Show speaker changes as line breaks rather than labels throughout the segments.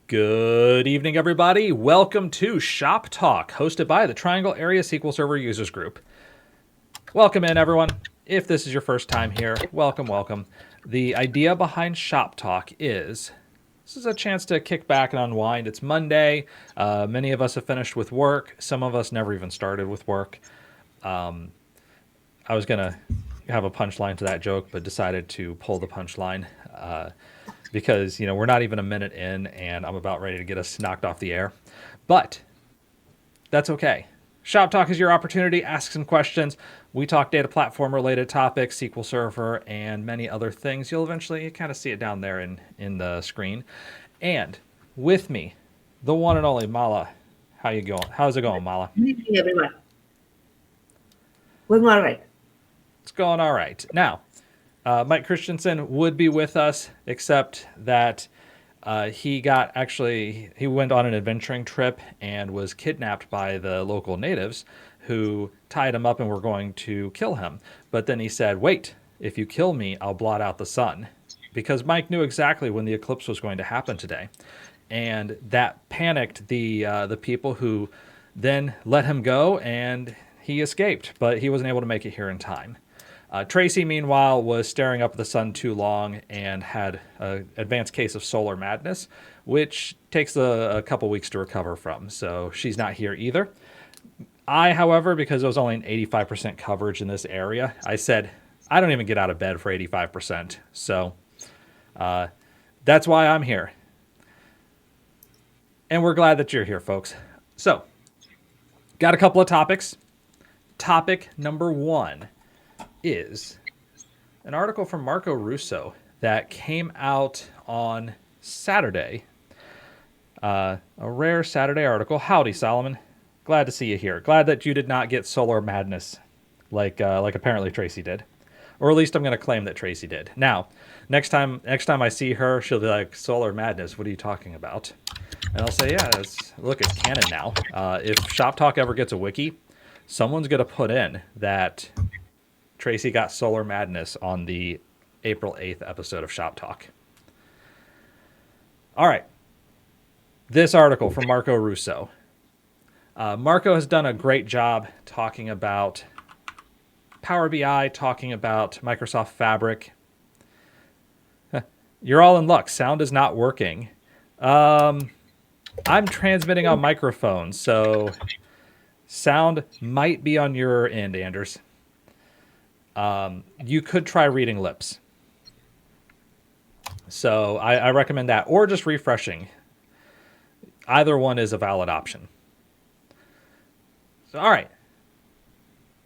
Good evening, everybody. Welcome to Shop Talk, hosted by the Triangle Area SQL Server Users Group. Welcome in, everyone. If this is your first time here, welcome. The idea behind Shop Talk is this is a chance to kick back and unwind. It's Monday. Many of us have finished with work. Some of us never even started with work. I was going to have a punchline to that joke, but decided to pull the punchline because, we're not even a minute in and I'm about ready to get us knocked off the air. But that's okay. Shop Talk is your opportunity. Ask some questions. We talk data platform related topics, SQL Server, and many other things. You'll eventually kind of see it down there in the screen. And with me, the one and only Mala. How you going? How's it going, Mala?
Good evening, everyone. Going all right.
It's going all right. Now, Mike Christensen would be with us, except that he went on an adventuring trip and was kidnapped by the local natives who tied him up and were going to kill him. But then he said, wait, if you kill me, I'll blot out the sun. Because Mike knew exactly when the eclipse was going to happen today. And that panicked the people who then let him go, and he escaped, but he wasn't able to make it here in time. Tracy, meanwhile, was staring up at the sun too long and had an advanced case of solar madness, which takes a couple weeks to recover from. So she's not here either. I, however, because it was only an 85% coverage in this area, I said, I don't even get out of bed for 85%. So that's why I'm here. And we're glad that you're here, folks. So, got a couple of topics. Topic number one is an article from Marco Russo that came out on Saturday. A rare Saturday article. Howdy, Solomon. Glad to see you here. Glad that you did not get solar madness like apparently Tracy did. Or at least I'm going to claim that Tracy did. Now, next time I see her, she'll be like, solar madness, what are you talking about? And I'll say, yeah, it's canon now. If Shop Talk ever gets a wiki, someone's going to put in that Tracy got solar madness on the April 8th episode of Shop Talk. All right. This article from Marco Russo. Marco has done a great job talking about Power BI, talking about Microsoft Fabric. You're all in luck. Sound is not working. I'm transmitting on microphone, so sound might be on your end, Anders. You could try reading lips. So I recommend that, or just refreshing. Either one is a valid option. So, all right.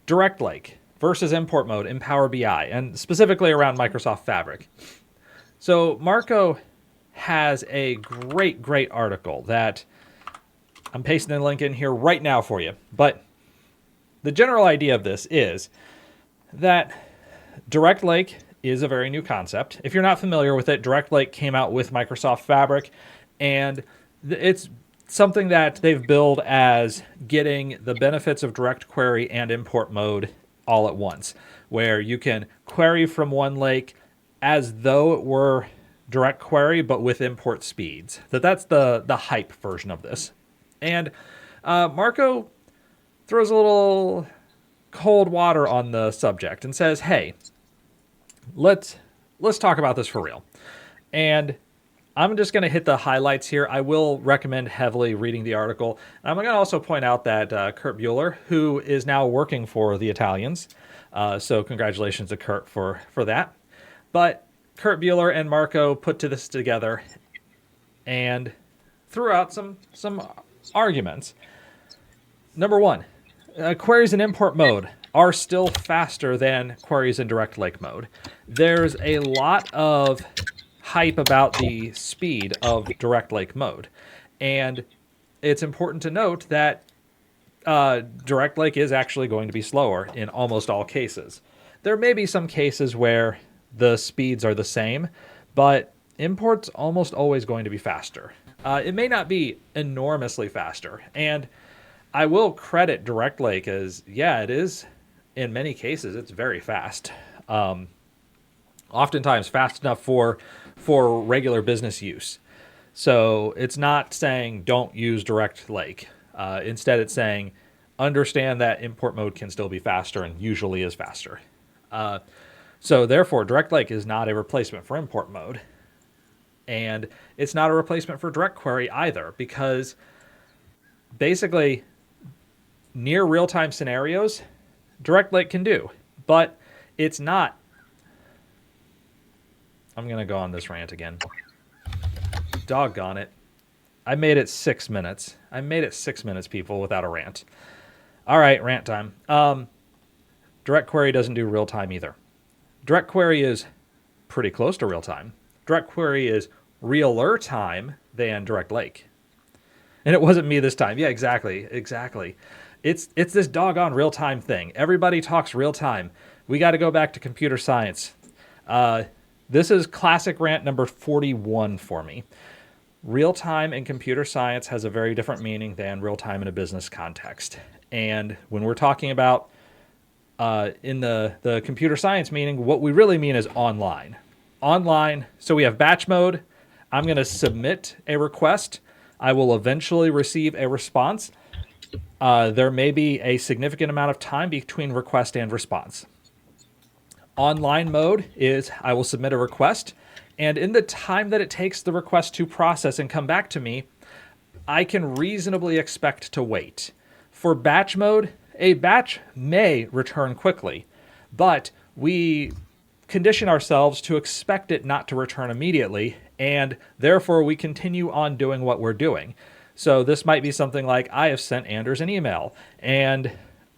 Direct Lake versus import mode in Power BI, and specifically around Microsoft Fabric. So Marco has a great article that I'm pasting the link in here right now for you. But the general idea of this is that Direct Lake is a very new concept. If you're not familiar with it, Direct Lake came out with Microsoft Fabric, and it's something that they've billed as getting the benefits of direct query and import mode all at once, where you can query from one lake as though it were direct query, but with import speeds. That's the hype version of this. And Marco throws a little cold water on the subject and says, hey, let's talk about this for real. And I'm just going to hit the highlights here. I will recommend heavily reading the article. I'm going to also point out that Kurt Bueller, who is now working for the Italians, so congratulations to Kurt for that. But Kurt Bueller and Marco put this together and threw out some arguments. Number one, queries in import mode are still faster than queries in direct lake mode. There's a lot of hype about the speed of direct lake mode. And it's important to note that direct lake is actually going to be slower in almost all cases. There may be some cases where the speeds are the same, but import's almost always going to be faster. It may not be enormously faster. And I will credit Direct Lake as, yeah, it is. In many cases, it's very fast. Oftentimes fast enough for regular business use. So it's not saying don't use direct lake. Instead, it's saying understand that import mode can still be faster and usually is faster. So therefore, direct lake is not a replacement for import mode. And it's not a replacement for direct query either, because basically near real-time scenarios, direct lake can do, but it's not. I'm going to go on this rant again. Doggone it. I made it 6 minutes. I made it 6 minutes, people, without a rant. All right, rant time. Direct query doesn't do real time either. Direct query is pretty close to real time. Direct query is realer time than direct lake. And it wasn't me this time. Yeah, exactly. It's this doggone real time thing. Everybody talks real time. We got to go back to computer science. This is classic rant number 41 for me. Real time in computer science has a very different meaning than real time in a business context. And when we're talking about in the computer science meaning, what we really mean is online. Online, so we have batch mode. I'm going to submit a request. I will eventually receive a response. There may be a significant amount of time between request and response. Online mode is I will submit a request, and in the time that it takes the request to process and come back to me, I can reasonably expect to wait. For batch mode, a batch may return quickly, but we condition ourselves to expect it not to return immediately, and therefore we continue on doing what we're doing. So this might be something like, I have sent Anders an email, and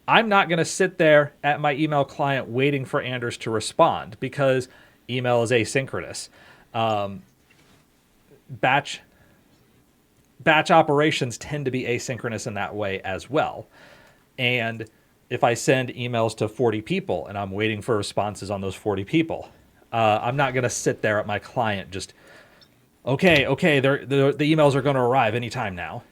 I'm not going to sit there at my email client waiting for Anders to respond, because email is asynchronous. Batch operations tend to be asynchronous in that way as well. And if I send emails to 40 people and I'm waiting for responses on those 40 people, I'm not going to sit there at my client just, okay, the emails are going to arrive anytime now.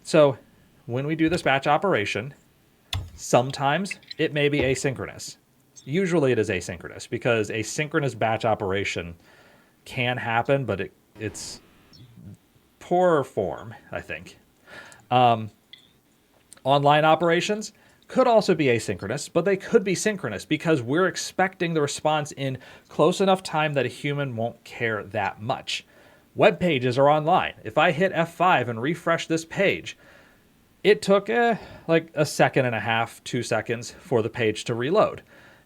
So when we do this batch operation, sometimes it may be asynchronous. Usually it is asynchronous, because a synchronous batch operation can happen, but it's poorer form, I think. Online operations could also be asynchronous, but they could be synchronous, because we're expecting the response in close enough time that a human won't care that much. Web pages are online. If I hit F5 and refresh this page, it took like a second and a half, 2 seconds for the page to reload.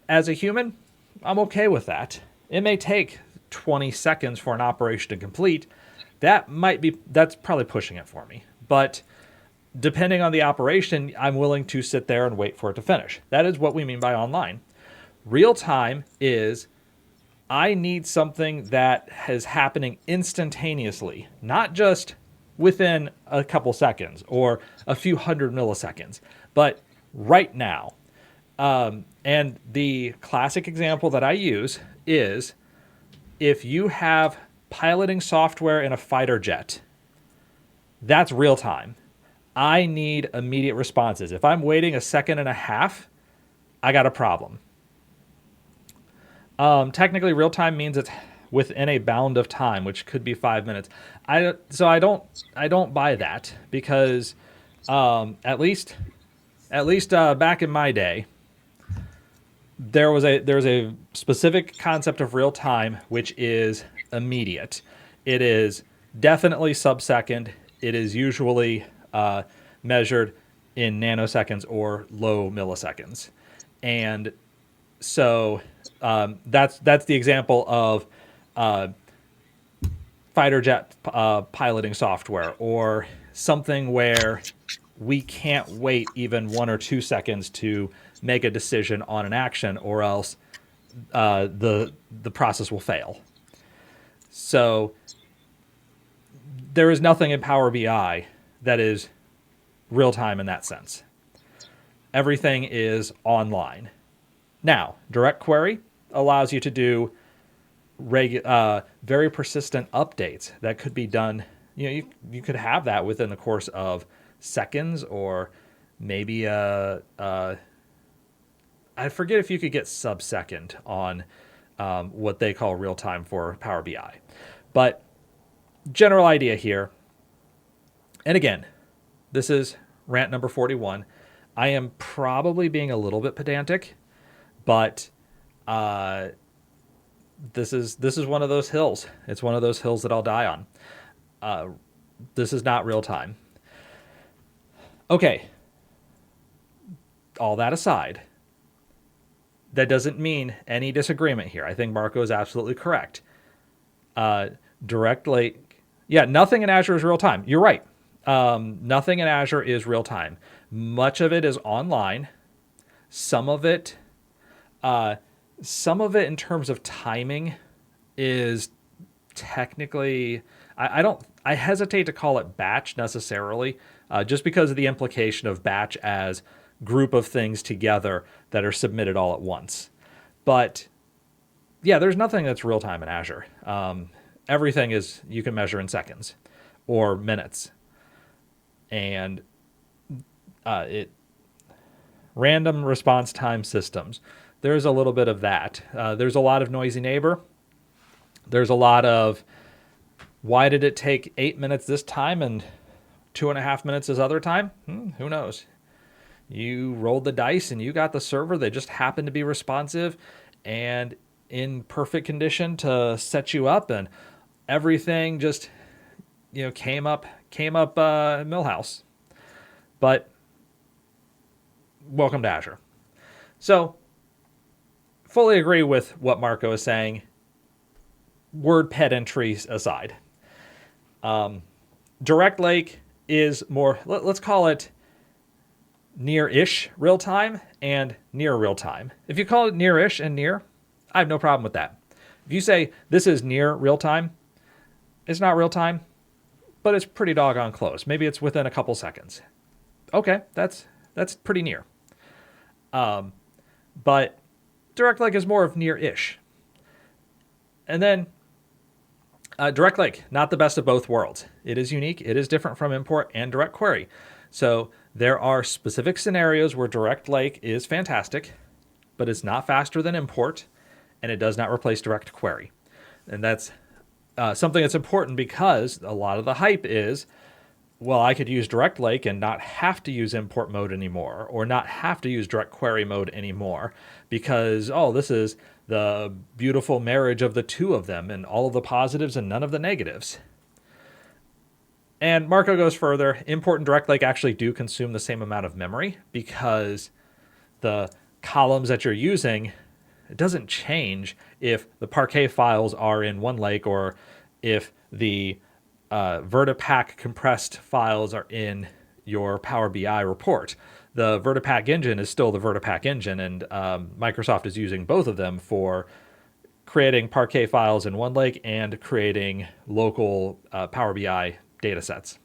As a human, I'm okay with that. It may take 20 seconds for an operation to complete. That's probably pushing it for me. But depending on the operation, I'm willing to sit there and wait for it to finish. That is what we mean by online. Real time is I need something that is happening instantaneously, not just within a couple seconds or a few hundred milliseconds, but right now. And the classic example that I use is if you have piloting software in a fighter jet, that's real time. I need immediate responses. If I'm waiting a second and a half, I got a problem. Technically, real time means it's within a bound of time, which could be 5 minutes. I don't buy that, because at least back in my day, there was a specific concept of real time, which is immediate. It is definitely sub-second. It is usually measured in nanoseconds or low milliseconds. And so that's the example of fighter jet piloting software, or something where we can't wait even 1 or 2 seconds to make a decision on an action, or else the process will fail. So there is nothing in Power BI that is real time in that sense. Everything is online. Now, direct query allows you to do very persistent updates that could be done. You could have that within the course of seconds, or maybe I forget if you could get sub-second on what they call real time for Power BI. But general idea here, and again, this is rant number 41. I am probably being a little bit pedantic, but this is one of those hills. It's one of those hills that I'll die on. This is not real time. Okay, all that aside, that doesn't mean any disagreement here. I think Marco is absolutely correct. Direct Lake, yeah, nothing in Azure is real time. You're right. Nothing in Azure is real time. Much of it is online. Some of it in terms of timing is technically, I hesitate to call it batch necessarily, just because of the implication of batch as group of things together that are submitted all at once. But yeah, there's nothing that's real time in Azure. Everything is, you can measure in seconds or minutes. And random response time systems. There's a little bit of that. There's a lot of noisy neighbor. There's a lot of, why did it take 8 minutes this time and 2.5 minutes this other time? Who knows? You rolled the dice and you got the server that just happened to be responsive and in perfect condition to set you up, and everything just, came up Millhouse. But welcome to Azure. So fully agree with what Marco is saying. Word pedantry aside. Direct Lake is more, let's call it near-ish real-time and near real-time. If you call it near-ish and near, I have no problem with that. If you say this is near real-time, it's not real-time, but it's pretty doggone close. Maybe it's within a couple seconds. Okay, that's pretty near. But Direct Lake is more of near-ish. And then Direct Lake, not the best of both worlds. It is unique. It is different from import and direct query. So there are specific scenarios where Direct Lake is fantastic, but it's not faster than import, and it does not replace direct query. And that's something that's important because a lot of the hype is, well, I could use Direct Lake and not have to use import mode anymore, or not have to use direct query mode anymore because, this is the beautiful marriage of the two of them and all of the positives and none of the negatives. And Marco goes further. Import and Direct Lake actually do consume the same amount of memory because the columns that you're using, it doesn't change if the Parquet files are in one lake or if the VertiPack compressed files are in your Power BI report. The VertiPack engine is still the VertiPack engine, and Microsoft is using both of them for creating Parquet files in one lake and creating local Power BI data sets.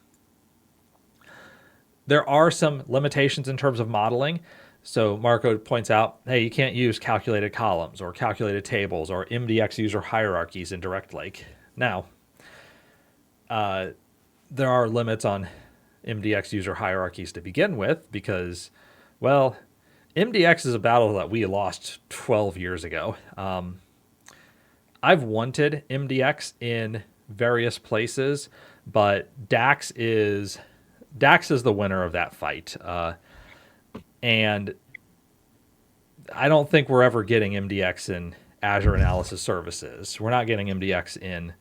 There are some limitations in terms of modeling. So Marco points out, hey, you can't use calculated columns or calculated tables or MDX user hierarchies in Direct Lake. Now, there are limits on MDX user hierarchies to begin with because, well, MDX is a battle that we lost 12 years ago. I've wanted MDX in various places, but DAX is the winner of that fight. And I don't think we're ever getting MDX in Azure Analysis Services. We're not getting MDX in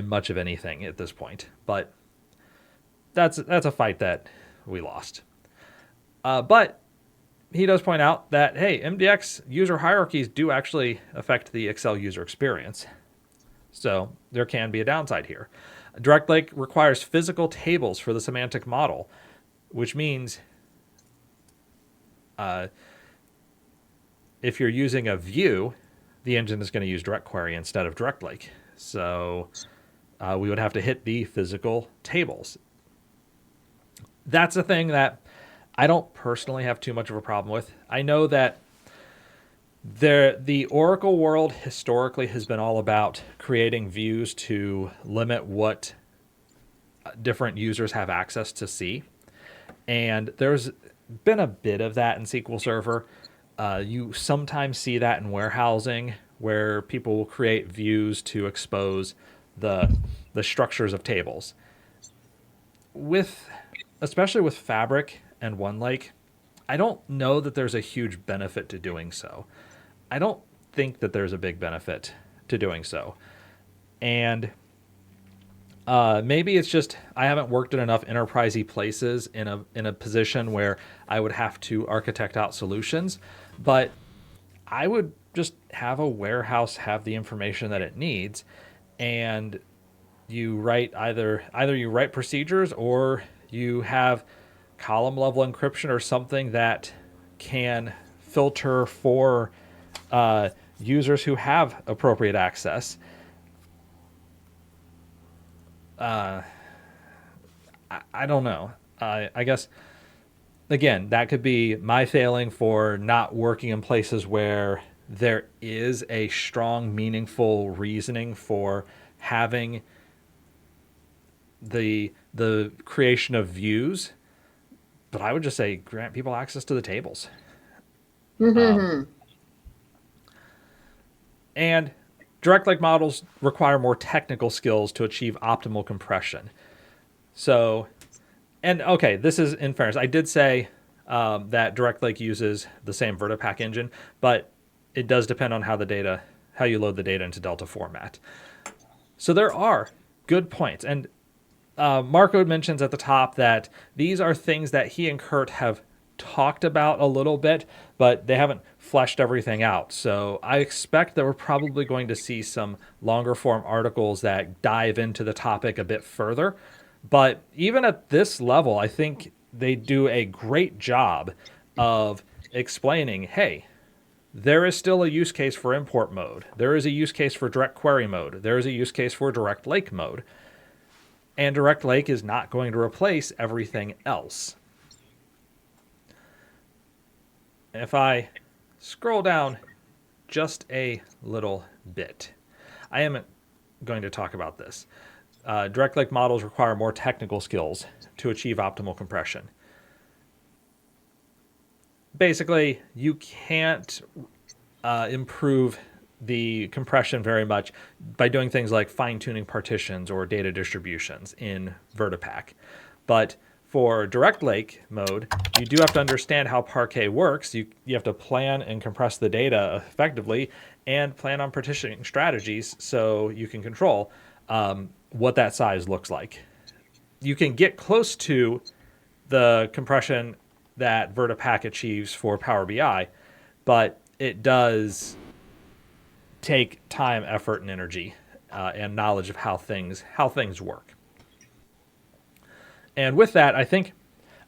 much of anything at this point. But that's a fight that we lost. But he does point out that, hey, MDX user hierarchies do actually affect the Excel user experience. So there can be a downside here. Direct Lake requires physical tables for the semantic model, which means if you're using a view, the engine is going to use direct query instead of Direct Lake. So we would have to hit the physical tables. That's a thing that I don't personally have too much of a problem with. I know that the Oracle world historically has been all about creating views to limit what different users have access to see. And there's been a bit of that in SQL Server. You sometimes see that in warehousing where people will create views to expose the structures of tables. Especially with Fabric and OneLake, I don't know that there's a huge benefit to doing so. I don't think that there's a big benefit to doing so. And maybe it's just I haven't worked in enough enterprisey places in a position where I would have to architect out solutions. But I would just have a warehouse have the information that it needs, and you write either you write procedures, or you have column level encryption or something that can filter for users who have appropriate access. I don't know. I guess, again, that could be my failing for not working in places where there is a strong, meaningful reasoning for having the creation of views. But I would just say grant people access to the tables. And direct lake models require more technical skills to achieve optimal compression. So, and okay, this is in fairness. I did say that direct lake uses the same VertiPack engine, but it does depend on how you load the data into Delta format. So there are good points. And Marco mentions at the top that these are things that he and Kurt have talked about a little bit, but they haven't fleshed everything out. So I expect that we're probably going to see some longer form articles that dive into the topic a bit further. But even at this level, I think they do a great job of explaining, hey, there is still a use case for import mode. There is a use case for direct query mode. There is a use case for direct lake mode. And direct lake is not going to replace everything else. If I scroll down just a little bit, I am going to talk about this. Direct lake models require more technical skills to achieve optimal compression. Basically, you can't improve the compression very much by doing things like fine-tuning partitions or data distributions in VertiPack. But for direct lake mode, you do have to understand how Parquet works. You have to plan and compress the data effectively and plan on partitioning strategies so you can control what that size looks like. You can get close to the compression that VertiPack achieves for Power BI, but it does take time, effort, and energy and knowledge of how things work. And with that, I think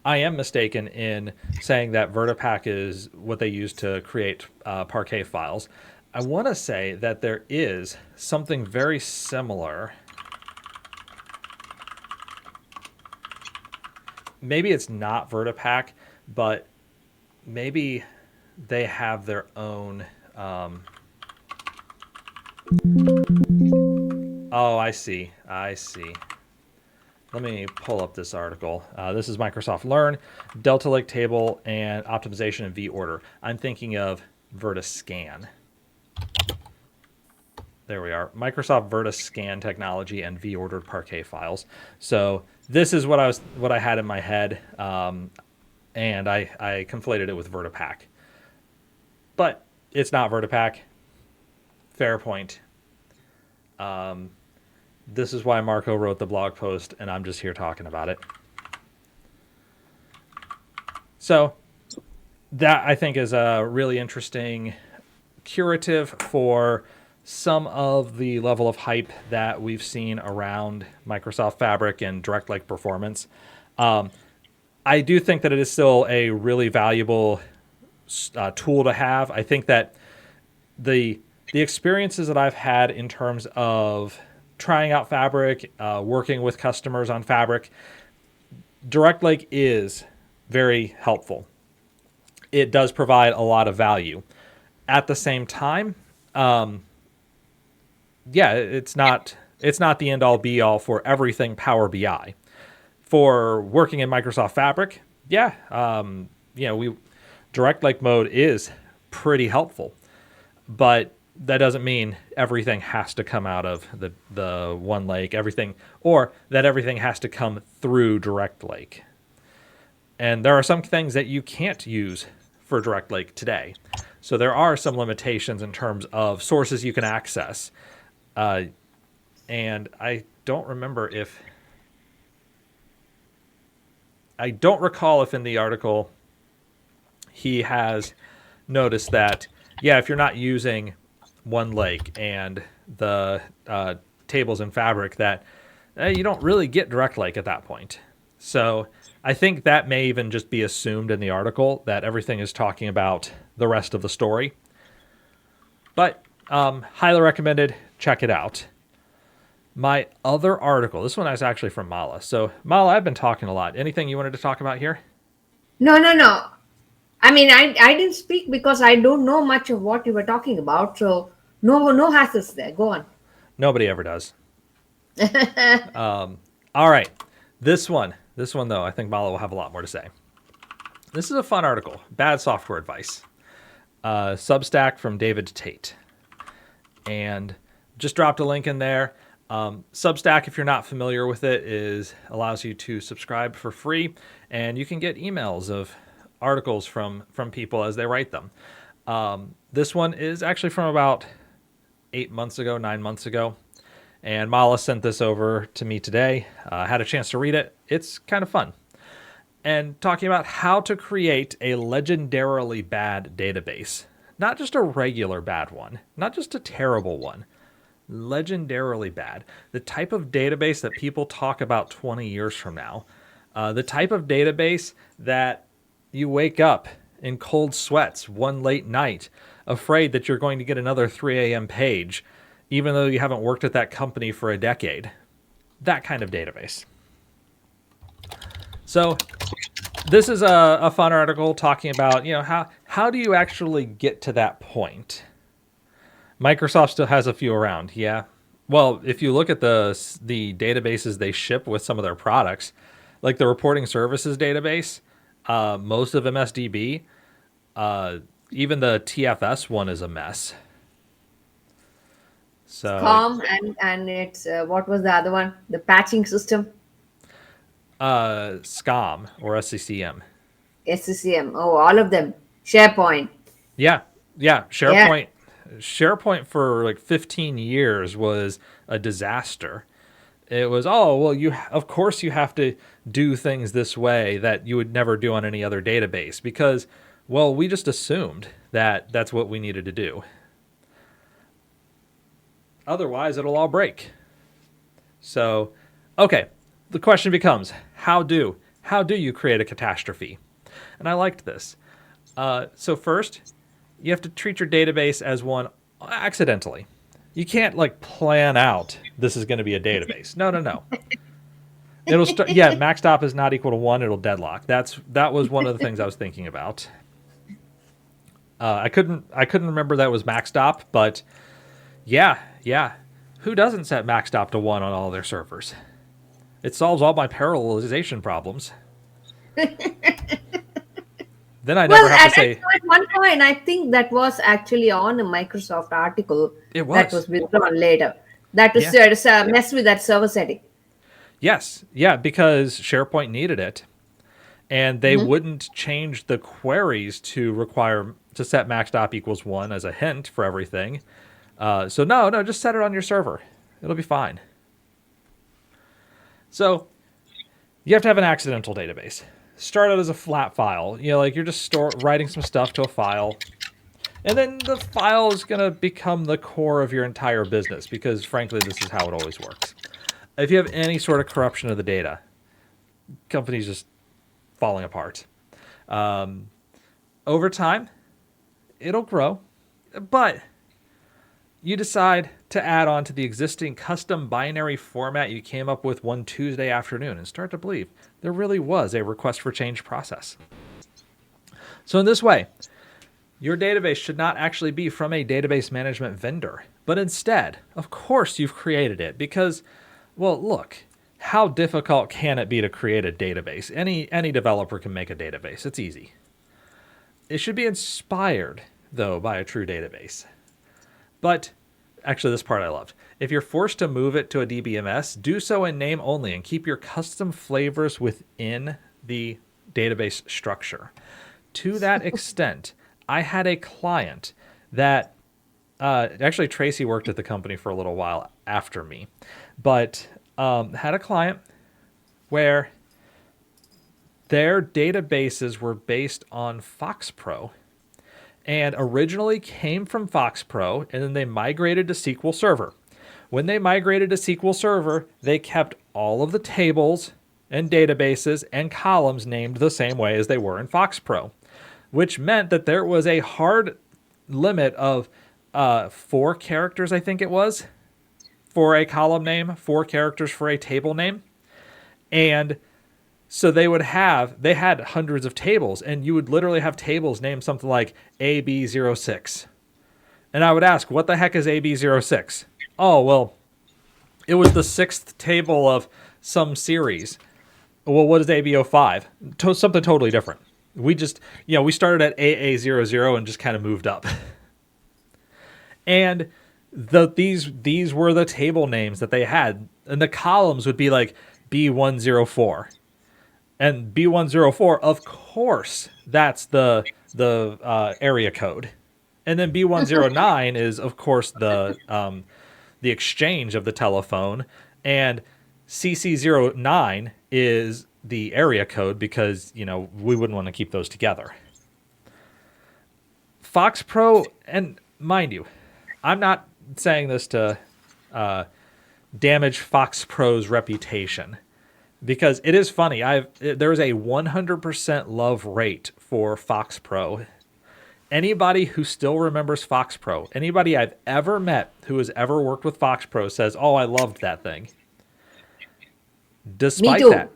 I am mistaken in saying that VertiPack is what they use to create Parquet files. I want to say that there is something very similar. Maybe it's not VertiPack, but maybe they have their own. Oh, I see. Let me pull up this article. This is Microsoft Learn, Delta Lake Table, and Optimization in vOrder. I'm thinking of VertiScan. There we are. Microsoft VertiScan technology and vOrdered Parquet files. So this is what I had in my head, and I conflated it with VertiPack. But it's not VertiPack. Fair point. This is why Marco wrote the blog post, and I'm just here talking about it. So that, I think, is a really interesting curative for some of the level of hype that we've seen around Microsoft Fabric and direct lake performance. I do think that it is still a really valuable tool to have. I think that the experiences that I've had in terms of trying out Fabric, working with customers on Fabric, direct lake is very helpful. It does provide a lot of value. At the same time, it's not the end all be all for everything Power BI. For working in Microsoft Fabric, direct lake mode is pretty helpful. But that doesn't mean everything has to come out of the one lake, everything, or that everything has to come through Direct Lake. And there are some things that you can't use for Direct Lake today. So there are some limitations in terms of sources you can access. And I don't recall if in the article he has noticed that, yeah, if you're not using one lake and the tables in Fabric, that you don't really get Direct Lake at that point. So I think that may even just be assumed in the article, that everything is talking about the rest of the story. But highly recommended. Check it out. My other article, this one is actually from Mala. So Mala, I've been talking a lot. Anything you wanted to talk about here?
No, no, no. I mean, I didn't speak because I don't know much of what you were talking about. So no hassles there. Go on.
Nobody ever does. All right. This one though, I think Mala will have a lot more to say. This is a fun article. Bad software advice. Substack from David Tate. And just dropped a link in there. Substack, if you're not familiar with it, allows you to subscribe for free, and you can get emails of articles from people as they write them. This one is actually from about 9 months ago, and Mala sent this over to me today. I had a chance to read it. It's kind of fun. And talking about how to create a legendarily bad database. Not just a regular bad one, not just a terrible one. Legendarily bad. The type of database that people talk about 20 years from now. The type of database that you wake up in cold sweats one late night, afraid that you're going to get another 3 a.m. page, even though you haven't worked at that company for a decade. That kind of database. So this is a fun article talking about, how do you actually get to that point? Microsoft still has a few around, yeah. Well, if you look at the databases they ship with some of their products, like the reporting services database, most of MSDB, even the TFS one is a mess. So
Calm and it's what was the other one? The patching system,
SCOM or SCCM.
SCCM. Oh, all of them. SharePoint.
Yeah, yeah.
Yeah.
SharePoint for like 15 years was a disaster. It was, oh, well, of course you have to do things this way that you would never do on any other database because, well, we just assumed that that's what we needed to do. Otherwise, it'll all break. So, okay, the question becomes, how do you create a catastrophe? And I liked this. So first, you have to treat your database as one accidentally. You can't plan out this is going to be a database. No. It'll start. Yeah, maxstop is not equal to 1. It'll deadlock. That was one of the things I was thinking about. I couldn't remember that was maxstop, but yeah. Who doesn't set maxstop to 1 on all their servers? It solves all my parallelization problems. Then I never
Well,
have to say.
at one point, I think that was actually on a Microsoft article
It
that
was.
was withdrawn later. That was mess with that server setting.
Yes, yeah, because SharePoint needed it, and they wouldn't change the queries to set maxstop equals 1 as a hint for everything. So no, just set it on your server. It'll be fine. So you have to have an accidental database. Start out as a flat file. You're just writing some stuff to a file. And then the file is going to become the core of your entire business because, frankly, this is how it always works. If you have any sort of corruption of the data, company's just falling apart. Over time, it'll grow. But you decide to add on to the existing custom binary format you came up with one Tuesday afternoon and start to believe there really was a request for change process. So in this way, your database should not actually be from a database management vendor, but instead, of course, you've created it because, well, look, how difficult can it be to create a database? Any developer can make a database. It's easy. It should be inspired, though, by a true database. But actually, this part I loved. If you're forced to move it to a DBMS, do so in name only and keep your custom flavors within the database structure. To that extent, I had a client that actually Tracy worked at the company for a little while after me, but had a client where their databases were based on FoxPro and originally came from FoxPro, and then they migrated to SQL Server. When they migrated to SQL Server, they kept all of the tables and databases and columns named the same way as they were in FoxPro, which meant that there was a hard limit of 4 characters, I think it was, for a column name, 4 characters for a table name. And so they had hundreds of tables, and you would literally have tables named something like AB06. And I would ask, what the heck is AB06? Oh, well, it was the 6th table of some series. Well, what is AB05? Something totally different. We just, we started at AA00 and just kind of moved up. And these were the table names that they had. And the columns would be like B104. And B104, of course, that's the area code. And then B109 is, of course, the exchange of the telephone. And CC09 is the area code because, we wouldn't want to keep those together. FoxPro, and mind you, I'm not saying this to damage FoxPro's reputation, because it is funny. There's a 100% love rate for FoxPro. Anybody who still remembers FoxPro, anybody I've ever met who has ever worked with FoxPro says, "Oh, I loved that thing." Despite
Me too.
that,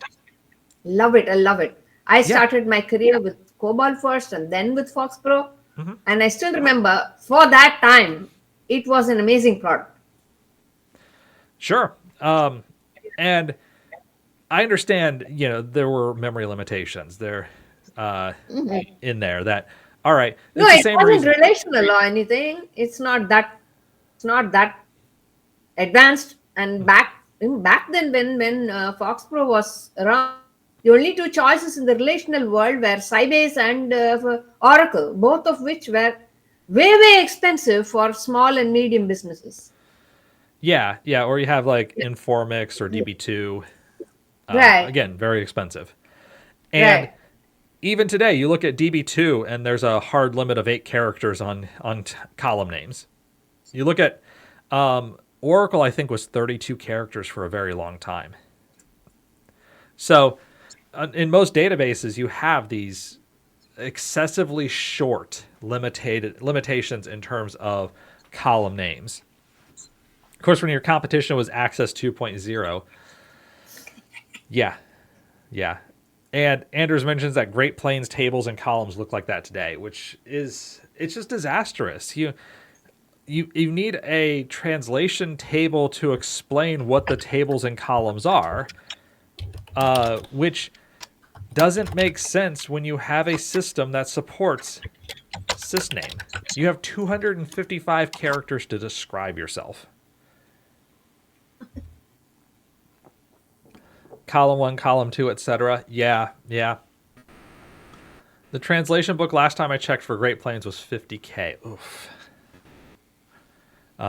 Love it. I love it. I started my career with COBOL first and then with FoxPro.
Mm-hmm.
And I still remember for that time, it was an amazing product.
Sure. And I understand, there were memory limitations there in there that, all right.
No,
it's
it
the same
wasn't
reason.
relational or anything. It's not that advanced. And back then when FoxPro was around, the only 2 choices in the relational world were Sybase and Oracle, both of which were way expensive for small and medium businesses.
Yeah. Or you have like Informix or DB2.
Right.
Again, very expensive. And even today, you look at DB2 and there's a hard limit of 8 characters on column names. You look at Oracle, I think, was 32 characters for a very long time. So in most databases, you have these excessively short limitations in terms of column names. Of course, when your competition was Access 2.0, yeah. And Anders mentions that Great Plains tables and columns look like that today, which it's just disastrous. You need a translation table to explain what the tables and columns are, which doesn't make sense when you have a system that supports sysname. You have 255 characters to describe yourself. Column 1, column 2, etc. Yeah. The translation book last time I checked for Great Plains was $50K. Oof.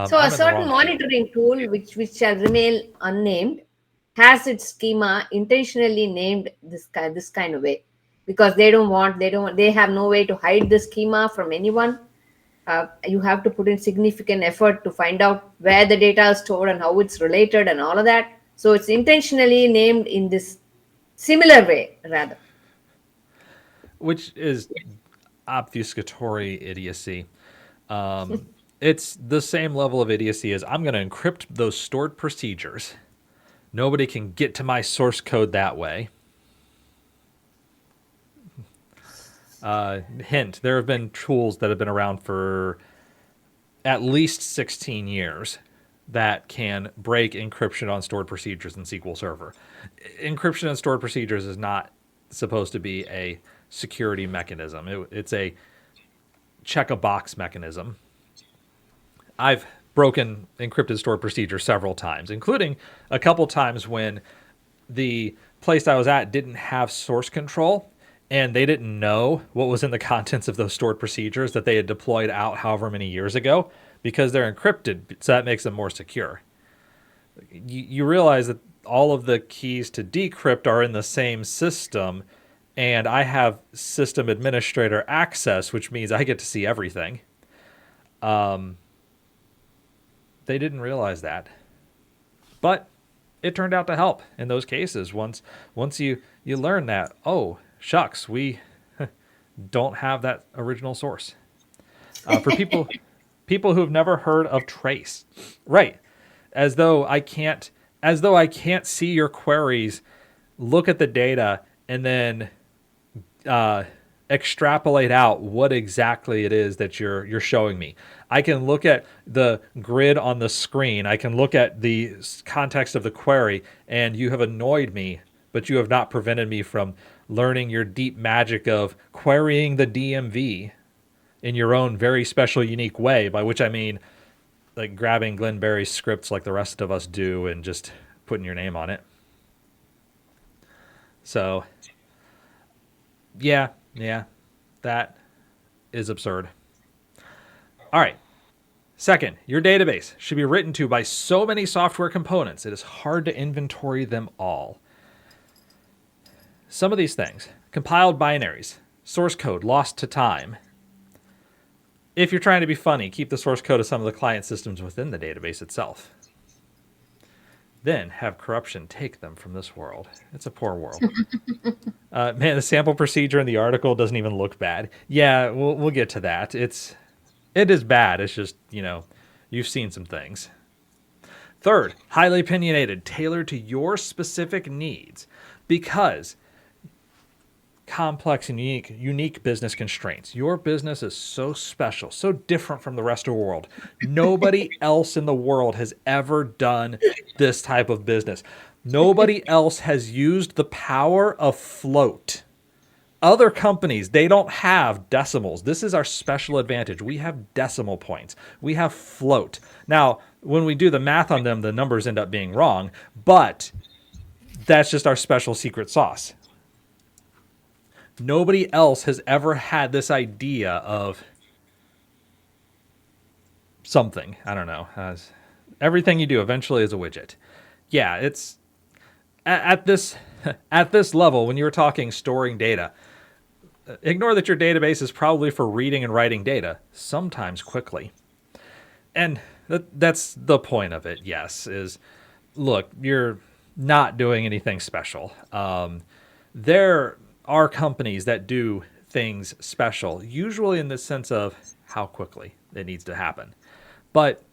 So a certain monitoring tool, which shall remain unnamed, has its schema intentionally named this kind of way, because they have no way to hide the schema from anyone. You have to put in significant effort to find out where the data is stored and how it's related and all of that. So it's intentionally named in this similar way, rather.
Which is obfuscatory idiocy. It's the same level of idiocy as I'm going to encrypt those stored procedures. Nobody can get to my source code that way. Hint, there have been tools that have been around for at least 16 years that can break encryption on stored procedures in SQL Server. Encryption on stored procedures is not supposed to be a security mechanism. It's a check a box mechanism. I've broken encrypted stored procedure several times, including a couple times when the place I was at didn't have source control and they didn't know what was in the contents of those stored procedures that they had deployed out however many years ago because they're encrypted. So that makes them more secure. You realize that all of the keys to decrypt are in the same system, and I have system administrator access, which means I get to see everything. They didn't realize that, but it turned out to help in those cases. Once you learn that, oh shucks, we don't have that original source. For people who've never heard of trace, right? As though I can't see your queries, look at the data, and then extrapolate out what exactly it is that you're showing me. I can look at the grid on the screen. I can look at the context of the query, and you have annoyed me, but you have not prevented me from learning your deep magic of querying the DMV in your own very special, unique way, by which I mean like grabbing Glenn Berry's scripts like the rest of us do and just putting your name on it. So, yeah, that is absurd. All right. Second, your database should be written to by so many software components, it is hard to inventory them all. Some of these things: compiled binaries, source code lost to time. If you're trying to be funny, keep the source code of some of the client systems within the database itself. Then have corruption take them from this world. It's a poor world. Man, the sample procedure in the article doesn't even look bad. Yeah, we'll get to that. It is bad. It's just, you've seen some things. Third, highly opinionated, tailored to your specific needs, because complex and unique business constraints. Your business is so special, so different from the rest of the world. Nobody else in the world has ever done this type of business. Nobody else has used the power of float. Other companies, they don't have decimals. This is our special advantage. We have decimal points. We have float. Now, when we do the math on them, the numbers end up being wrong, but that's just our special secret sauce. Nobody else has ever had this idea of something. I don't know. Everything you do eventually is a widget. Yeah, it's at this level, when you're talking storing data, ignore that your database is probably for reading and writing data, sometimes quickly. And that's the point of it, yes, is look, you're not doing anything special. There are companies that do things special, usually in the sense of how quickly it needs to happen. But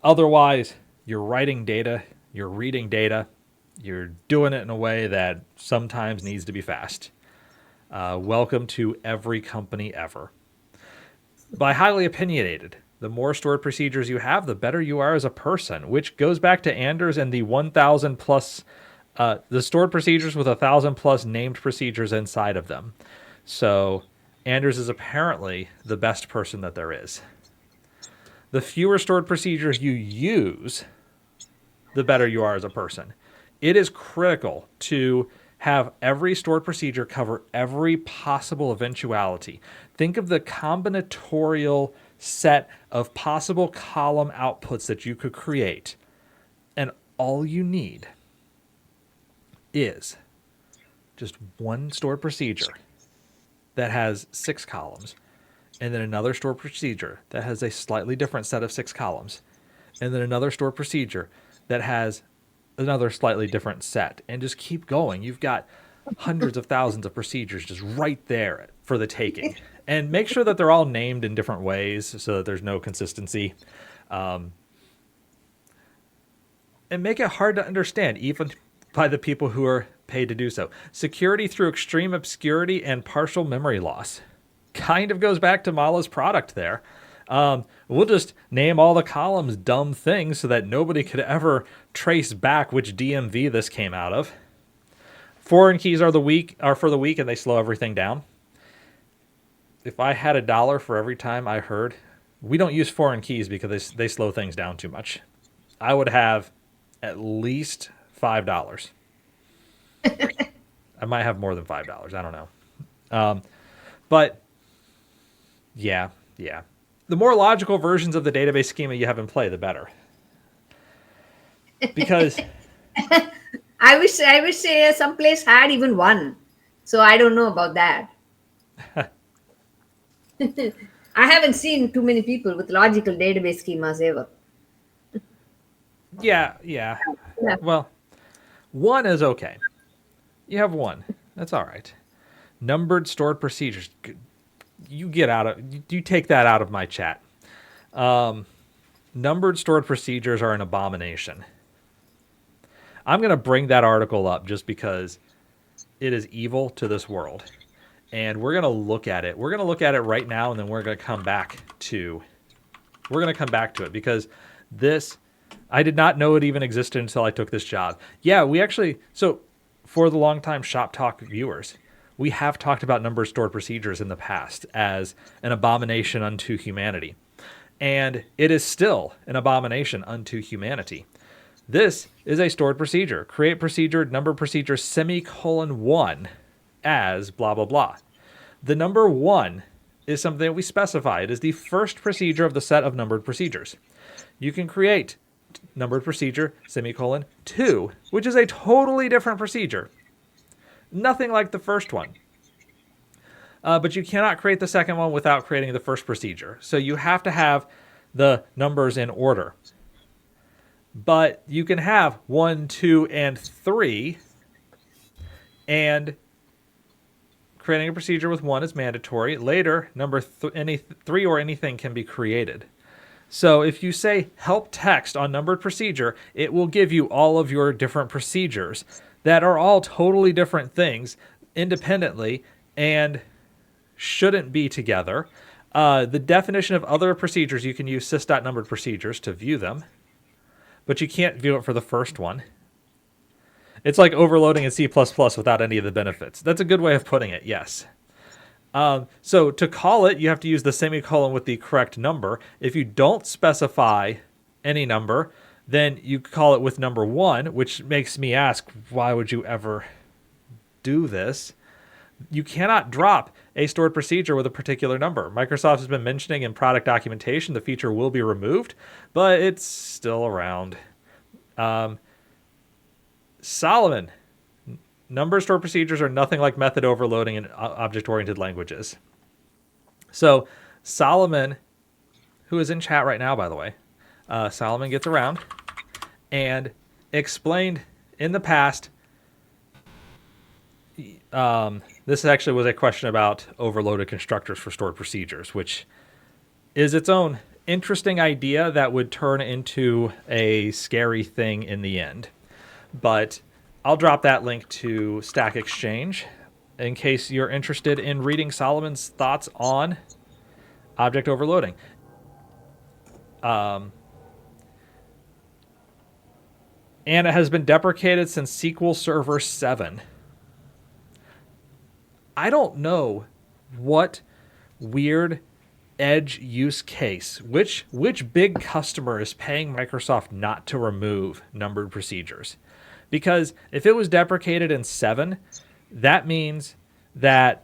otherwise, you're writing data, you're reading data, you're doing it in a way that sometimes needs to be fast. Welcome to every company ever. By highly opinionated, the more stored procedures you have, the better you are as a person, which goes back to Anders and the 1,000 plus the stored procedures with 1,000 plus named procedures inside of them. So Anders is apparently the best person that there is. The fewer stored procedures you use, the better you are as a person. It is critical to have every stored procedure cover every possible eventuality. Think of the combinatorial set of possible column outputs that you could create. And all you need is just one stored procedure that has 6 columns, and then another stored procedure that has a slightly different set of 6 columns, and then another stored procedure that has another slightly different set, and just keep going. You've got hundreds of thousands of procedures just right there for the taking. And make sure that they're all named in different ways so that there's no consistency. And make it hard to understand, even by the people who are paid to do so. Security through extreme obscurity and partial memory loss. Kind of goes back to Mala's product there. We'll just name all the columns dumb things so that nobody could ever trace back which DMV this came out of. Foreign keys are for the weak, and they slow everything down. If I had $1 for every time I heard We don't use foreign keys because they slow things down too much. I would have at least $5. I might have more than $5. I don't know. But yeah. The more logical versions of the database schema you have in play, the better. Because
I wish some place had even one. So I don't know about that. I haven't seen too many people with logical database schemas ever.
yeah.
Yeah.
Well, one is okay. You have one. That's all right. Numbered stored procedures. You take that out of my chat. Numbered stored procedures are an abomination. I'm going to bring that article up just because it is evil to this world. And we're going to look at it. We're going to look at it right now, and then we're going to come back to it because this, I did not know it even existed until I took this job. Yeah, so for the longtime Shop Talk viewers, we have talked about numbered stored procedures in the past as an abomination unto humanity. And it is still an abomination unto humanity. This is a stored procedure. Create procedure, number procedure, ;1 as blah, blah, blah. The number 1 is something that we specify. It is the first procedure of the set of numbered procedures. You can create numbered procedure, ;2, which is a totally different procedure. Nothing like the first one. But you cannot create the second one without creating the first procedure. So you have to have the numbers in order. But you can have 1, 2, and 3, and creating a procedure with 1 is mandatory. Later, any 3 or anything can be created. So if you say help text on numbered procedure, it will give you all of your different procedures that are all totally different things independently and shouldn't be together. The definition of other procedures, you can use sys.numbered procedures to view them, but you can't view it for the first one. It's like overloading in C++ without any of the benefits. That's a good way of putting it, yes. So to call it, you have to use the semicolon with the correct number. If you don't specify any number, then you call it with number 1, which makes me ask, why would you ever do this? You cannot drop a stored procedure with a particular number. Microsoft has been mentioning in product documentation the feature will be removed, but it's still around. Solomon. Number stored procedures are nothing like method overloading in object-oriented languages. So Solomon, who is in chat right now, by the way, Solomon gets around and explained in the past. This actually was a question about overloaded constructors for stored procedures, which is its own interesting idea that would turn into a scary thing in the end. But I'll drop that link to Stack Exchange in case you're interested in reading Solomon's thoughts on object overloading. And it has been deprecated since SQL Server 7. I don't know what weird edge use case, which big customer is paying Microsoft not to remove numbered procedures. Because if it was deprecated in 7, that means that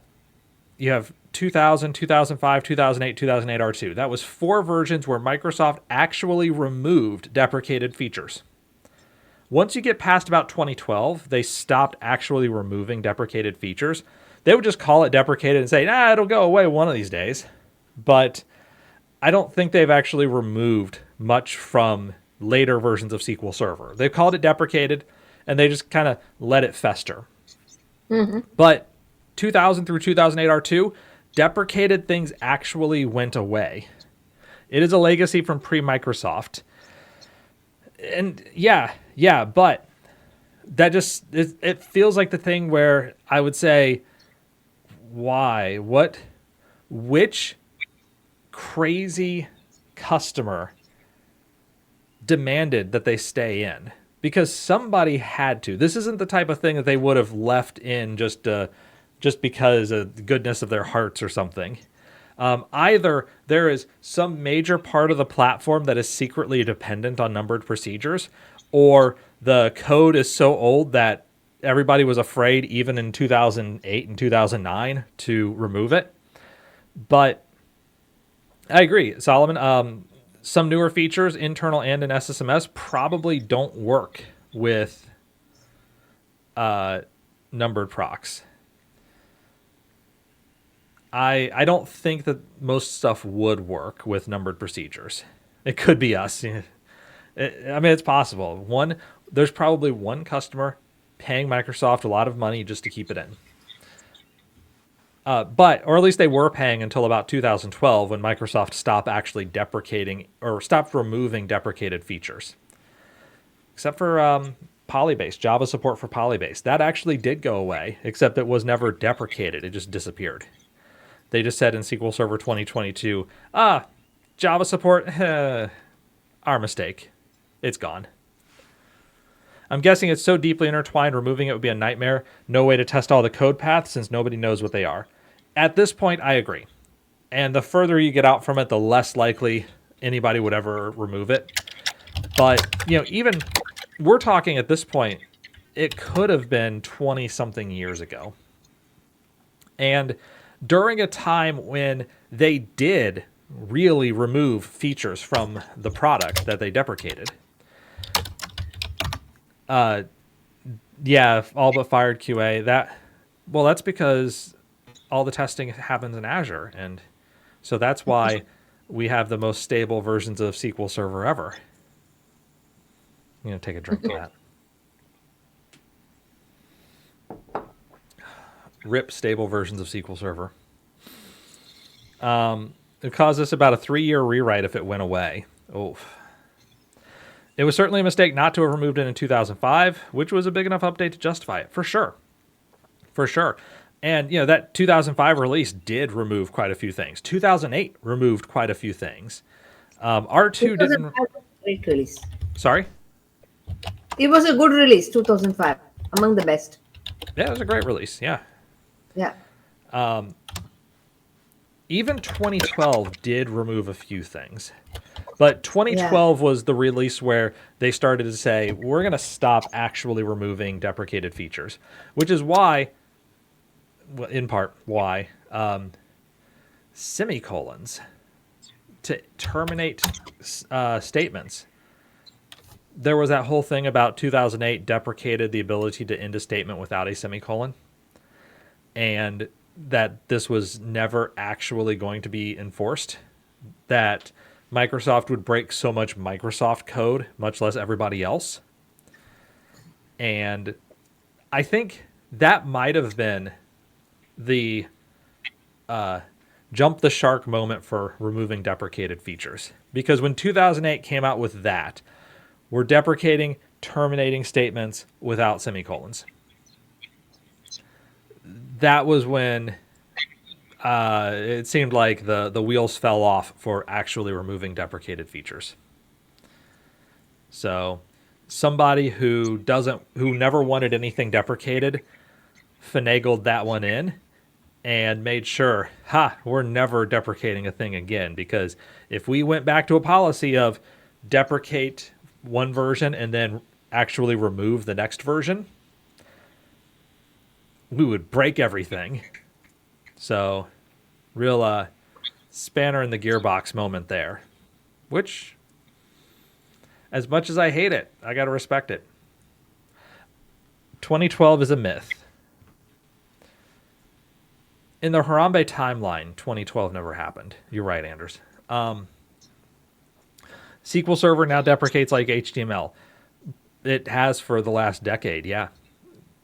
you have 2000, 2005, 2008, 2008 R2. That was 4 versions where Microsoft actually removed deprecated features. Once you get past about 2012, they stopped actually removing deprecated features. They would just call it deprecated and say, it'll go away one of these days. But I don't think they've actually removed much from later versions of SQL Server. They've called it deprecated, and they just kind of let it fester. Mm-hmm. But 2000 through 2008 R2, deprecated things actually went away. It is a legacy from pre-Microsoft. And yeah, but that just, it feels like the thing where I would say, why? Which crazy customer demanded that they stay in? Because somebody had to. This isn't the type of thing that they would have left in just because of the goodness of their hearts or something. Either there is some major part of the platform that is secretly dependent on numbered procedures, or the code is so old that everybody was afraid, even in 2008 and 2009, to remove it. But I agree, Solomon. Some newer features, internal and in SSMS, probably don't work with numbered procs. I don't think that most stuff would work with numbered procedures. It could be us. I mean, it's possible. There's probably one customer paying Microsoft a lot of money just to keep it in. Or at least they were paying until about 2012, when Microsoft stopped actually deprecating or stopped removing deprecated features. Except for Polybase, Java support for Polybase. That actually did go away, except it was never deprecated. It just disappeared. They just said in SQL Server 2022, Java support, our mistake. It's gone. I'm guessing it's so deeply intertwined, removing it would be a nightmare. No way to test all the code paths since nobody knows what they are. At this point, I agree. And the further you get out from it, the less likely anybody would ever remove it. But, even we're talking at this point, it could have been 20-something years ago. And during a time when they did really remove features from the product that they deprecated. Yeah, all but fired QA. That's because all the testing happens in Azure, and so that's why we have the most stable versions of SQL Server ever. I'm gonna take a drink of that. RIP stable versions of SQL Server. It caused us about a 3-year rewrite if it went away. Oof. It was certainly a mistake not to have removed it in 2005, which was a big enough update to justify it, for sure. For sure. And, that 2005 release did remove quite a few things. 2008 removed quite a few things. R2 didn't...
Great release.
Sorry?
It was a good release, 2005. Among the best.
Yeah, it was a great release, yeah.
Yeah.
Even 2012 did remove a few things. But 2012 was the release where they started to say, we're going to stop actually removing deprecated features, which is why, in part, why semicolons to terminate statements. There was that whole thing about 2008 deprecated the ability to end a statement without a semicolon, and that this was never actually going to be enforced, that Microsoft would break so much Microsoft code, much less everybody else. And I think that might have been the jump the shark moment for removing deprecated features. Because when 2008 came out with that, we're deprecating terminating statements without semicolons. That was when it seemed like the wheels fell off for actually removing deprecated features. So somebody who never wanted anything deprecated finagled that one in and made sure, we're never deprecating a thing again. Because if we went back to a policy of deprecate one version and then actually remove the next version, we would break everything. So, real spanner in the gearbox moment there. Which, as much as I hate it, I gotta respect it. 2012 is a myth. In the Harambe timeline, 2012 never happened. You're right, Anders. SQL Server now deprecates like HTML. It has for the last decade, yeah.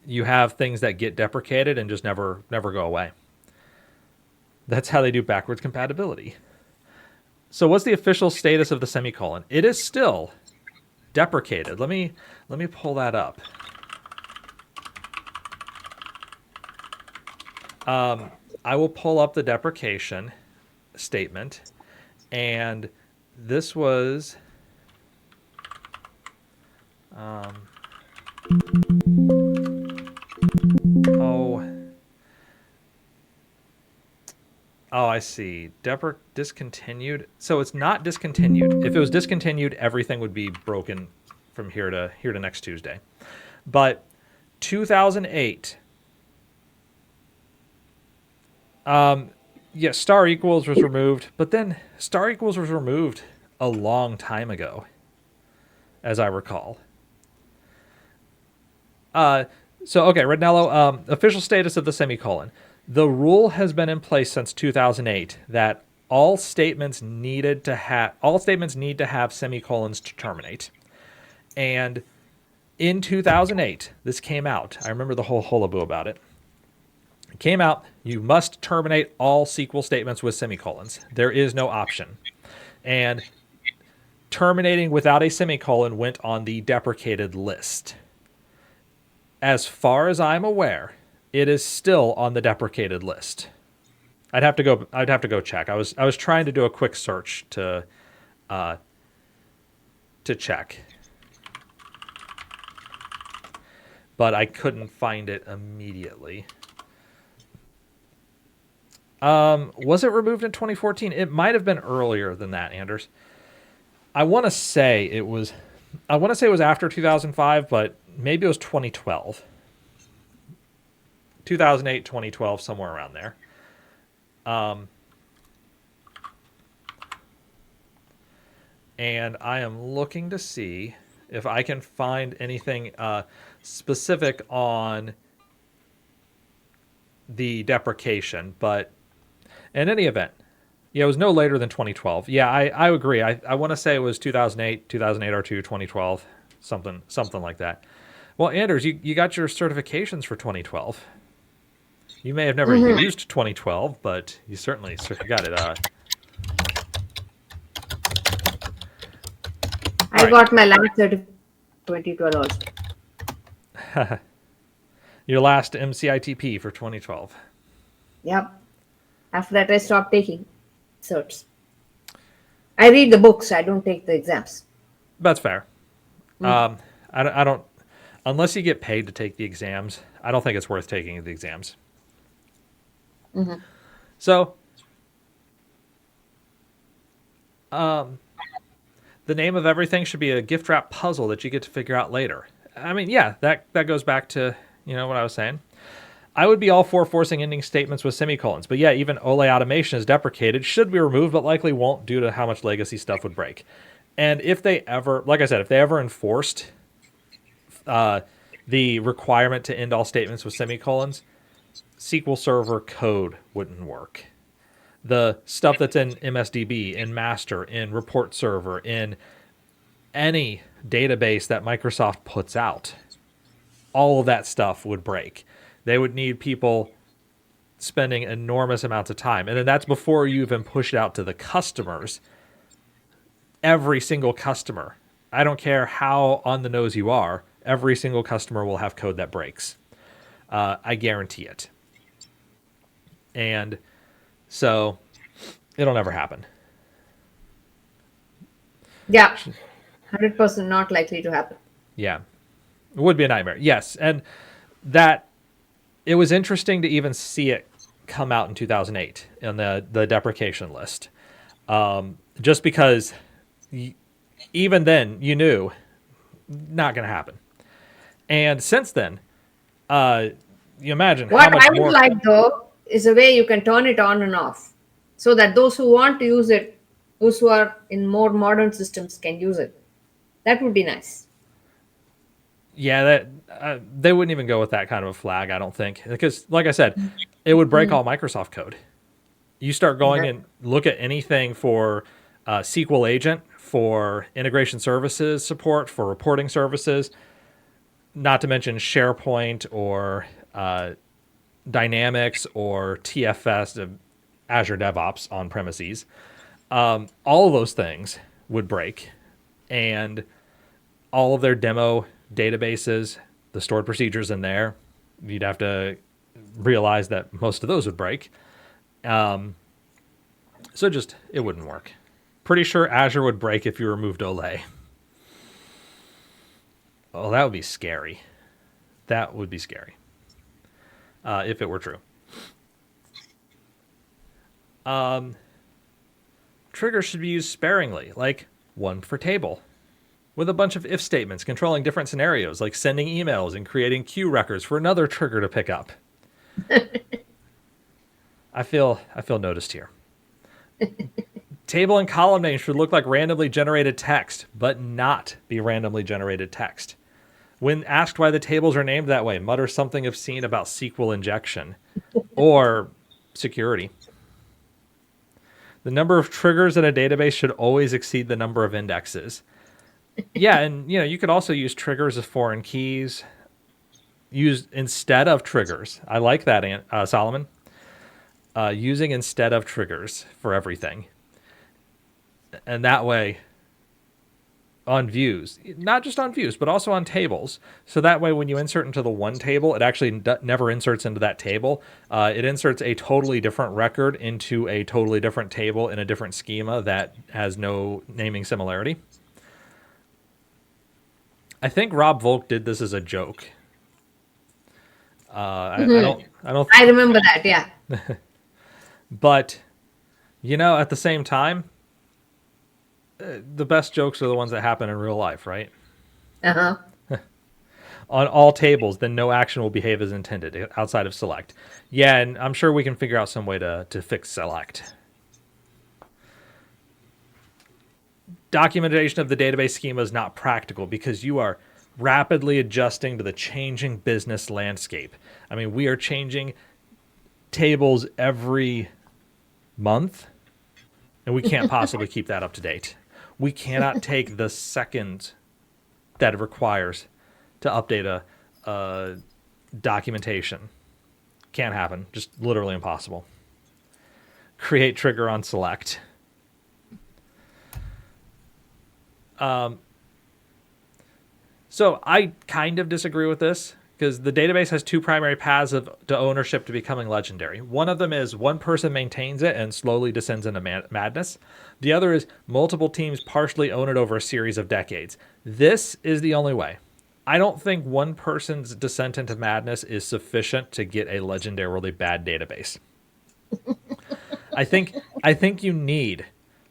You have things that get deprecated and just never go away. That's how they do backwards compatibility. So what's the official status of the semicolon? It is still deprecated. Let me pull that up. I will pull up the deprecation statement, and this was Oh, I see. Discontinued. So it's not discontinued. If it was discontinued, everything would be broken from here to next Tuesday. But 2008, yeah, star equals was removed, but then star equals was removed a long time ago, as I recall. So okay, Rednello, official status of the semicolon. The rule has been in place since 2008 that all statements need to have semicolons to terminate. And in 2008, this came out. I remember the whole hullabaloo about it. It came out, you must terminate all SQL statements with semicolons. There is no option. And terminating without a semicolon went on the deprecated list. As far as I'm aware, it is still on the deprecated list. I'd have to go check. I was trying to do a quick search to check, but I couldn't find it immediately. Was it removed in 2014? It might have been earlier than that, Anders. I want to say it was after 2005, but maybe it was 2012. 2008, 2012, somewhere around there. And I am looking to see if I can find anything specific on the deprecation. But in any event, yeah, it was no later than 2012. Yeah, I agree. I want to say it was 2008 R2, 2012, something like that. Well, Anders, you got your certifications for 2012. You may have never used 2012, but you certainly got it.
I got my last certificate 2012 also.
Your last MCITP for 2012.
Yep. After that, I stopped taking certs. I read the books. I don't take the exams.
That's fair. I don't, unless you get paid to take the exams, I don't think it's worth taking the exams. So, the name of everything should be a gift wrap puzzle that you get to figure out later. I mean, yeah, that goes back to, what I was saying. I would be all for forcing ending statements with semicolons, but yeah, even Ole automation is deprecated, should be removed, but likely won't due to how much legacy stuff would break. And if they ever, like I said, if they ever enforced the requirement to end all statements with semicolons, SQL Server code wouldn't work. The stuff that's in MSDB, in master, in report server, in any database that Microsoft puts out, all of that stuff would break. They would need people spending enormous amounts of time. And then that's before you even push it out to the customers. Every single customer, I don't care how on the nose you are, every single customer will have code that breaks. I guarantee it. And so it'll never happen.
Yeah. 100% not likely to happen.
Yeah. It would be a nightmare. Yes. And that it was interesting to even see it come out in 2008 in the deprecation list. Just because even then you knew not going to happen. And since then, you imagine
what
how much
I would
more...
like though is a way you can turn it on and off so that those who want to use it, those who are in more modern systems can use it. That would be nice.
Yeah, that they wouldn't even go with that kind of a flag, I don't think. Because, like I said, it would break all Microsoft code. You start going and look at anything for SQL Agent, for integration services support, for reporting services, not to mention SharePoint or Dynamics or TFS, Azure DevOps on premises. All of those things would break. And all of their demo databases, the stored procedures in there, you'd have to realize that most of those would break. So it wouldn't work. Pretty sure Azure would break if you removed Ole. Oh, that would be scary. That would be scary. If it were true. Triggers should be used sparingly, like one per table, with a bunch of if statements controlling different scenarios, like sending emails and creating queue records for another trigger to pick up. I feel noticed here. Table and column names should look like randomly generated text, but not be randomly generated text. When asked why the tables are named that way, mutter something obscene about SQL injection or security. The number of triggers in a database should always exceed the number of indexes. Yeah, and you could also use triggers as foreign keys used instead of triggers. I like that, Solomon. Using instead of triggers for everything. And that way, on views, not just on views, but also on tables. So that way, when you insert into the one table, it actually never inserts into that table. It inserts a totally different record into a totally different table in a different schema that has no naming similarity. I think Rob Volk did this as a joke. I don't.
I remember that. Yeah.
But, at the same time, the best jokes are the ones that happen in real life, right?
Uh-huh.
On all tables, then no action will behave as intended outside of select. Yeah, and I'm sure we can figure out some way to fix select. Documentation of the database schema is not practical because you are rapidly adjusting to the changing business landscape. I mean, we are changing tables every month, and we can't possibly keep that up to date. We cannot take the second that it requires to update a documentation. Can't happen. Just literally impossible. Create trigger on select. So I kind of disagree with this because the database has two primary paths to ownership to becoming legendary. One of them is one person maintains it and slowly descends into madness. The other is multiple teams partially own it over a series of decades. This is the only way. I don't think one person's descent into madness is sufficient to get a legendarily bad database. I think you need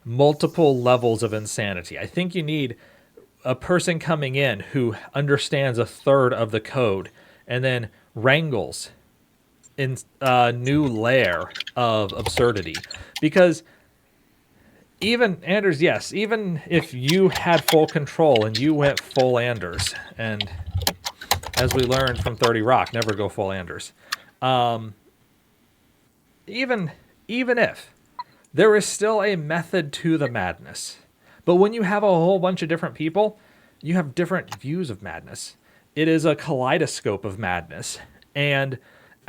multiple levels of insanity. I think you need a person coming in who understands a third of the code and then wrangles in a new layer of absurdity. Because even, Anders, yes, even if you had full control and you went full Anders, and as we learned from 30 Rock, never go full Anders. Even if there is still a method to the madness. But when you have a whole bunch of different people, you have different views of madness. It is a kaleidoscope of madness. And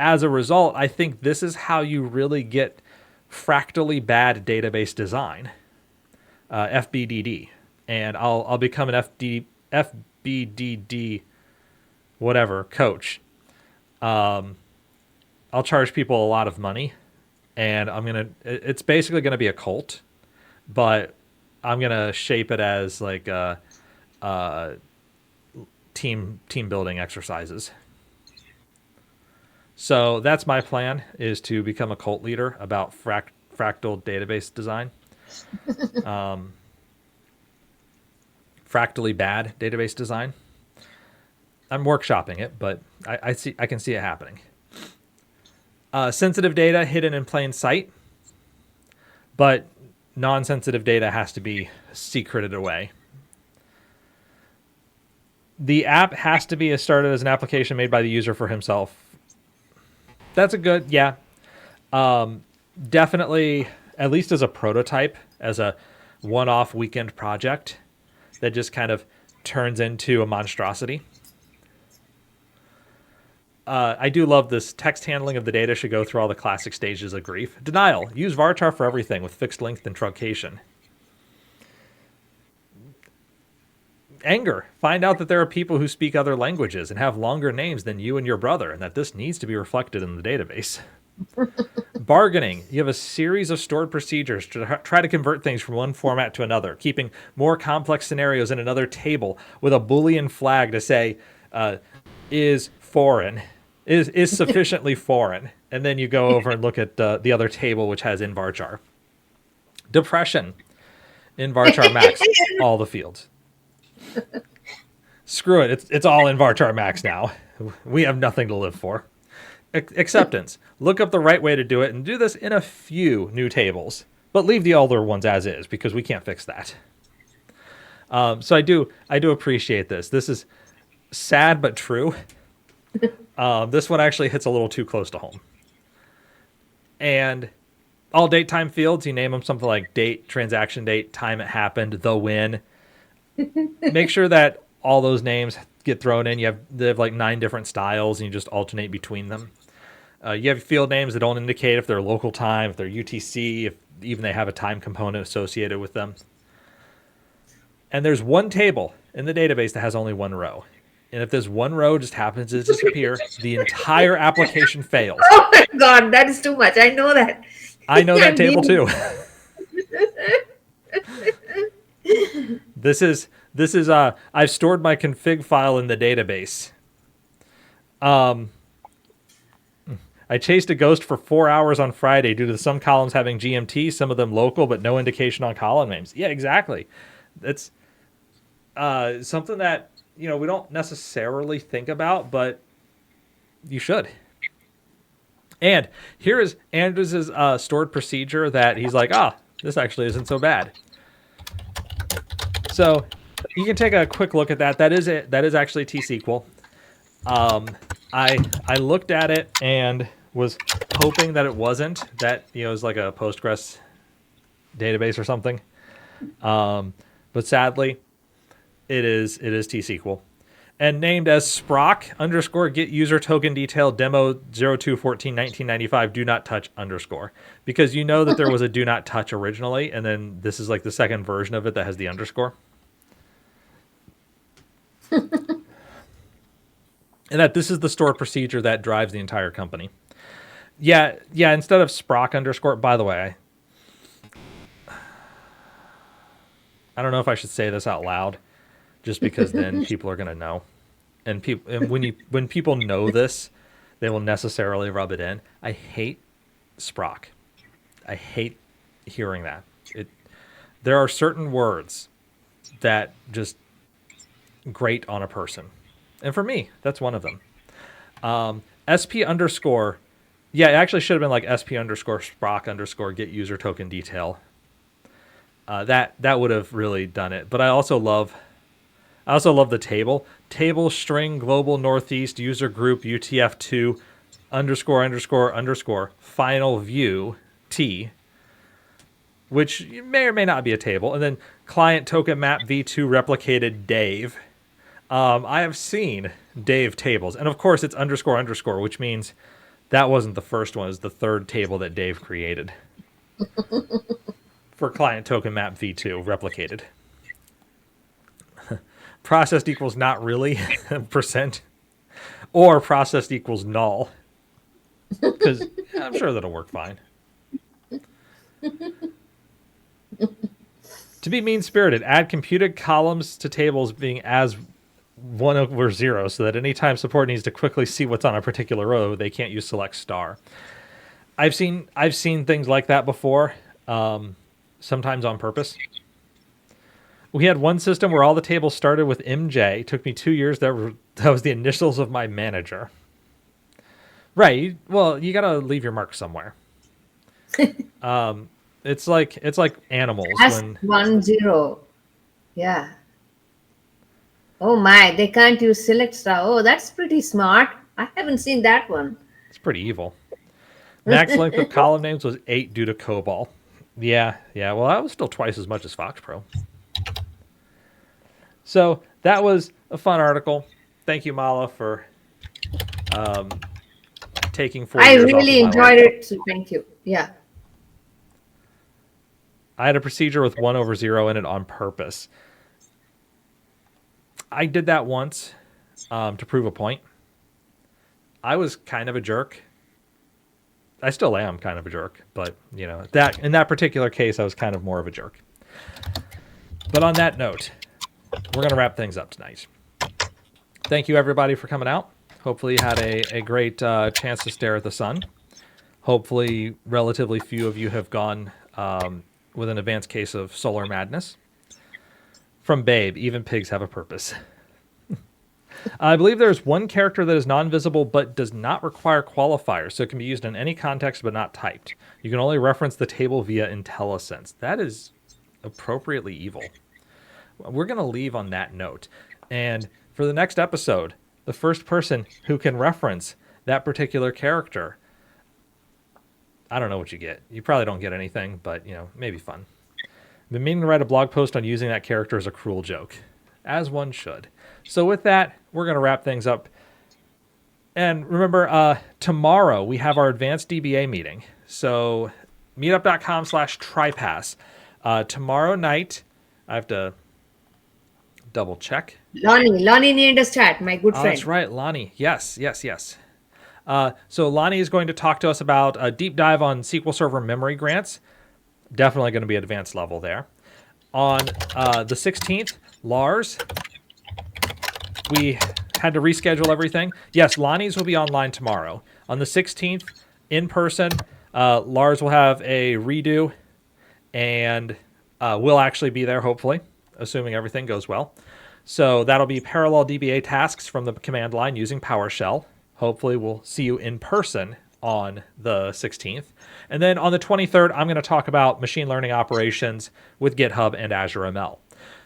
as a result, I think this is how you really get fractally bad database design. FBDD. And I'll become an FBDD whatever coach. I'll charge people a lot of money. And it's basically going to be a cult. But I'm gonna shape it as like team building exercises. So that's my plan: is to become a cult leader about fractal database design, fractally bad database design. I'm workshopping it, but I can see it happening. Sensitive data hidden in plain sight, but non-sensitive data has to be secreted away. The app has to be started as an application made by the user for himself. That's a good, yeah. Definitely, at least as a prototype, as a one-off weekend project that just kind of turns into a monstrosity. I do love this. Text handling of the data should go through all the classic stages of grief. Denial. Use varchar for everything with fixed length and truncation. Anger. Find out that there are people who speak other languages and have longer names than you and your brother, and that this needs to be reflected in the database. Bargaining. You have a series of stored procedures to try to convert things from one format to another, keeping more complex scenarios in another table with a Boolean flag to say, is foreign. Is sufficiently foreign. And then you go over and look at the other table, which has in varchar. Depression. In varchar max, all the fields. Screw it. It's all in varchar max now. We have nothing to live for. Acceptance. Look up the right way to do it and do this in a few new tables. But leave the older ones as is because we can't fix that. So I do appreciate this. This is sad but true. This one actually hits a little too close to home. And all date time fields, you name them something like date, transaction date, time it happened, the when. Make sure that all those names get thrown in. They have like 9 different styles, and you just alternate between them. You have field names that don't indicate if they're local time, if they're UTC, if even they have a time component associated with them. And there's one table in the database that has only one row. And if this one row just happens to disappear, the entire application fails.
Oh my God, that is too much. I know that.
I know that table too. This is I've stored my config file in the database. I chased a ghost for 4 hours on Friday due to some columns having GMT, some of them local, but no indication on column names. Yeah, exactly. It's something that, we don't necessarily think about, but you should. And here is Andrew's stored procedure that he's like, this actually isn't so bad. So you can take a quick look at that. That is it. That is actually T-SQL. I looked at it and was hoping that it wasn't. That it was like a Postgres database or something. But sadly, it is T-SQL. And named as Sprock _ get user token detail demo 02/14/1995 do not touch _ because that there was a do not touch originally, and then this is like the second version of it that has the underscore. And that this is the stored procedure that drives the entire company. Yeah, instead of Sprock _ by the way, I don't know if I should say this out loud, just because then people are going to know. And when people know this, they will necessarily rub it in. I hate Sprock. I hate hearing that. There are certain words that just grate on a person. And for me, that's one of them. SP _ yeah, it actually should have been like SP _ Sprock _ get user token detail. That would have really done it. But I also love the table string global northeast user group UTF2 _ final view T, which may or may not be a table, and then client token map v2 replicated Dave. I have seen Dave tables, and of course it's __, which means that wasn't the first one; it was the third table that Dave created for client token map v2 replicated. Processed equals not really %, or processed equals null, because I'm sure that'll work fine. To be mean-spirited, add computed columns to tables being as 1/0, so that anytime support needs to quickly see what's on a particular row, they can't use select star. I've seen things like that before, sometimes on purpose. We had one system where all the tables started with MJ. It took me 2 years. That was the initials of my manager. Right. Well, you got to leave your mark somewhere. It's like animals.
That's 10. Yeah. Oh my, they can't use select star. Oh, that's pretty smart. I haven't seen that one.
It's pretty evil. Max length of column names was 8 due to COBOL. Yeah. Well, that was still twice as much as FoxPro. So that was a fun article. Thank you, Mala, for taking 4 years off. I really enjoyed
it, so thank you. Yeah.
I had a procedure with 1/0 in it on purpose. I did that once to prove a point. I was kind of a jerk. I still am kind of a jerk, but that in that particular case, I was kind of more of a jerk. But on that note, we're going to wrap things up tonight. Thank you, everybody, for coming out. Hopefully you had a great chance to stare at the sun. Hopefully, relatively few of you have gone with an advanced case of solar madness. From Babe, even pigs have a purpose. I believe there's one character that is non-visible but does not require qualifiers, so it can be used in any context but not typed. You can only reference the table via IntelliSense. That is appropriately evil. We're going to leave on that note. And for the next episode, the first person who can reference that particular character, I don't know what you get. You probably don't get anything, but, maybe fun. I've been meaning to write a blog post on using that character as a cruel joke, as one should. So with that, we're going to wrap things up. And remember, tomorrow we have our advanced DBA meeting. So meetup.com/trypass. Tomorrow night, I have to double check.
Lonnie named us chat, my good friend.
That's right, Lonnie. Yes. So Lonnie is going to talk to us about a deep dive on SQL Server memory grants. Definitely going to be advanced level there. On the 16th, Lars, we had to reschedule everything. Yes, Lonnie's will be online tomorrow. On the 16th, in person, Lars will have a redo, and we'll actually be there, hopefully, assuming everything goes well. So that'll be parallel DBA tasks from the command line using PowerShell. Hopefully we'll see you in person on the 16th. And then on the 23rd, I'm going to talk about machine learning operations with GitHub and Azure ML.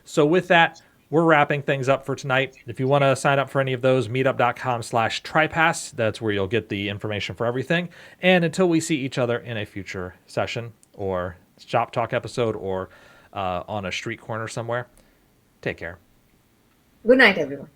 So with that, we're wrapping things up for tonight. If you want to sign up for any of those, meetup.com/trypass. That's where you'll get the information for everything. And until we see each other in a future session or shop talk episode or on a street corner somewhere, take care.
Good night, everyone.